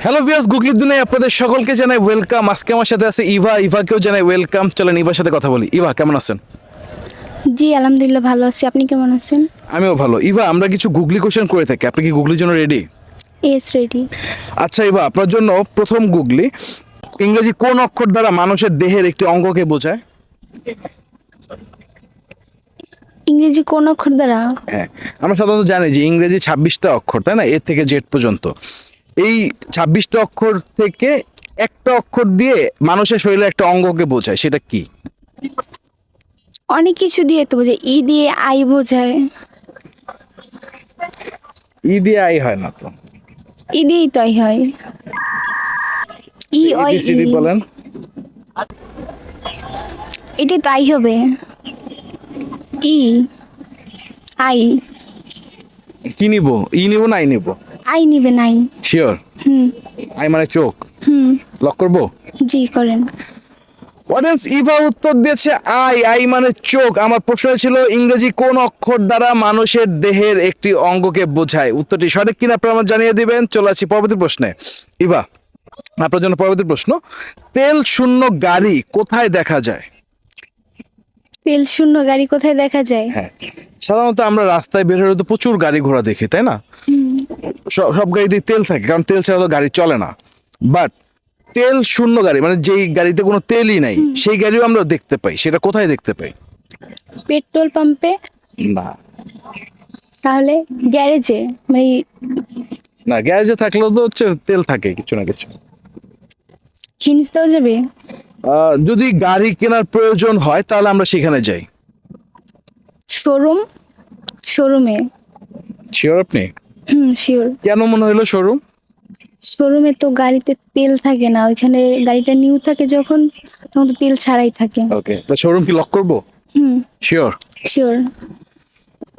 Hello viewers, গুগলির দুনিয়ায় আপনাদের সকলকে জানাই ওয়েলকাম। আজকে আমার সাথে আছে ইভা। ইভাকেও জানাই ওয়েলকাম। চলেন ইভার সাথে কথা বলি। ইভা, কেমন আছেন? জি আলহামদুলিল্লাহ ভালো আছি। আপনি কেমন আছেন? আমিও ভালো। ইভা, আমরা কিছু গুগলি কোশ্চেন করে থাকি। আপনি কি গুগলির জন্য রেডি? S ready. আচ্ছা ইভা, আপনার জন্য প্রথম গুগলি, ইংরেজি কোন অক্ষর দ্বারা মানুষের দেহের একটি অঙ্গকে বোঝায়? ইংরেজি কোন অক্ষর দ্বারা? হ্যাঁ, আমরা সাধারণত জানি যে ইংরেজি 26টা অক্ষর, তাই না? এ থেকে জেড পর্যন্ত। এই 26টা অক্ষর থেকে একটা অক্ষর দিয়ে মানুষের শরীরে একটা অঙ্গকে বোঝায়, সেটা কি? অনেক কিছু দিয়ে তো বোঝায়। ই দিয়ে আই বোঝায়। ই দিয়ে আই হয় না তো। ই দিয়েই তো আই হয়। ই ওই এবিসিডি বলেন। এটা তো আই হবে। E I. কি নিব? ই নিব না আই নিব? আই নিবে নাই। শিওর? হুম আই মানে চোখ। হুম। লক করবো? জি করেন। অডিয়েন্স, ইভা উত্তর দিয়েছে আই। আই মানে চোখ। আমার প্রশ্ন ছিল ইংরেজি কোন অক্ষর দ্বারা মানুষের দেহের একটি অঙ্গকে বোঝায়। উত্তরটি সঠিক কিনা আপনারা আমাকে জানিয়ে দিবেন। চলে আসি পরবর্তী প্রশ্নে। ইভা, আপনার জন্য পরবর্তী প্রশ্ন, তেল শূন্য গাড়ি কোথায় দেখা যায়? তেল শূন্য গাড়ি কোথায় দেখা যায়? হ্যাঁ, সাধারণত আমরা রাস্তায় বের হলে তো প্রচুর গাড়ি ঘোড়া দেখি, তাই না? সব গাড়িতেই তেল থাকে, কারণ তেল ছাড়া তো গাড়ি চলে না। বাট তেল শূন্য গাড়ি মানে যেই গাড়িতে কোনো তেলই নাই, সেই গাড়িও আমরা দেখতে পাই। সেটা কোথায় দেখতে পাই? পেট্রোল পাম্পে। না, তাহলে গ্যারেজে মানে না, গ্যারেজে থাকলেও তো হচ্ছে তেল থাকে কিছু না কিছু। হিন্স দেওয়া যাবে? যদি গাড়ি কেনার প্রয়োজন হয় তাহলে আমরা সেখানে যাই। শোরুম। শোরুমে। শিওর আপনি? শিওর। কেন মনে হলো শোরুম? শোরুমে তো গাড়িতে তেল থাকে না, ওইখানে গাড়িটা নিউ থাকে যখন, তখন তো তেল ছাড়াই থাকে। ওকে, তো শোরুম কি লক করবো? শিওর? শিওর।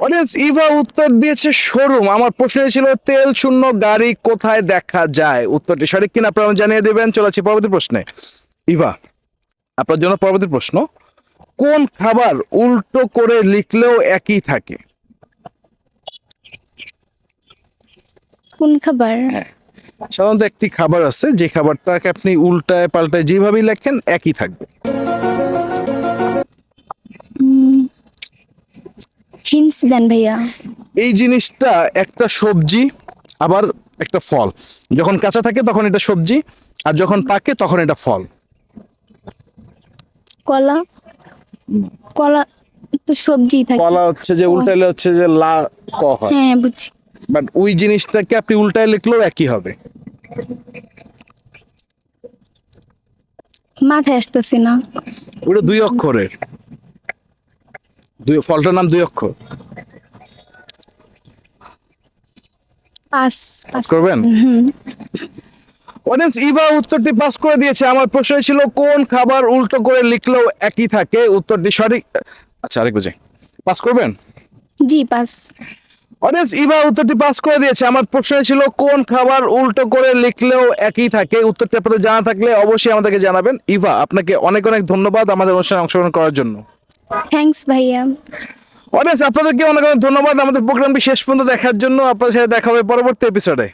অডিয়েন্স, ইভা উত্তর দিয়েছে শোরুম। আমার প্রশ্ন ছিল তেল শূন্য গাড়ি কোথায় দেখা যায়। উত্তরটি সঠিক কিনা আপনারা আমাকে জানিয়ে দেবেন। চলেছি পরবর্তী প্রশ্নে। ইভা, আপনার জন্য পরবর্তী প্রশ্ন, কোন খাবার উল্টো করে লিখলেও একই থাকে? কোন খাবার? সাধারণত একটি খাবার আছে যে খাবারটাকে আপনি উল্টায় পাল্টায় যেভাবেই লেখেন একই থাকবে। হিন্টস দেন ভাইয়া। এই জিনিসটা একটা সবজি, আবার একটা ফল। যখন কাঁচা থাকে তখন এটা সবজি, আর যখন পাকে তখন এটা ফল। কলা। কলা তো সবজি থাকে। কলা হচ্ছে যে উল্টাইলে হচ্ছে যে লা ক হয়। হ্যাঁ বুঝছি। বাট ওই জিনিসটাকে আপনি উল্টায় লিখলেও একই হবে। মাথায় আসতেছে না। ওটা 2 অক্ষরের। ফলটার নাম 2 অক্ষর। পাস। পাস করবেন? অডিয়েন্স, ইভা উত্তরটি পাস করে দিয়েছে। আমার প্রশ্ন ছিল কোন খাবার উল্টো করে লিখলেও একই থাকে। উত্তরটি সঠিক। আচ্ছা, আরেক বুঝে পাস করবেন? জি পাস। অডিয়েন্স, ইভা উত্তরটি পাস করে দিয়েছে। আমার প্রশ্ন ছিল কোন খাবার উল্টো করে লিখলেও একই থাকে। উত্তরটি আপনাদের জানা থাকলে অবশ্যই আমাদেরকে জানাবেন। ইভা, আপনাকে অনেক অনেক ধন্যবাদ আমাদের অনুষ্ঠানে অংশগ্রহণ করার জন্য। থ্যাঙ্কস ভাইয়া। অডিয়েন্স, আপনাদেরকে অনেক অনেক ধন্যবাদ আমাদের প্রোগ্রামটি শেষ পর্যন্ত দেখার জন্য। আপনাদের সাথে দেখা হবে পরবর্তী এপিসোডে।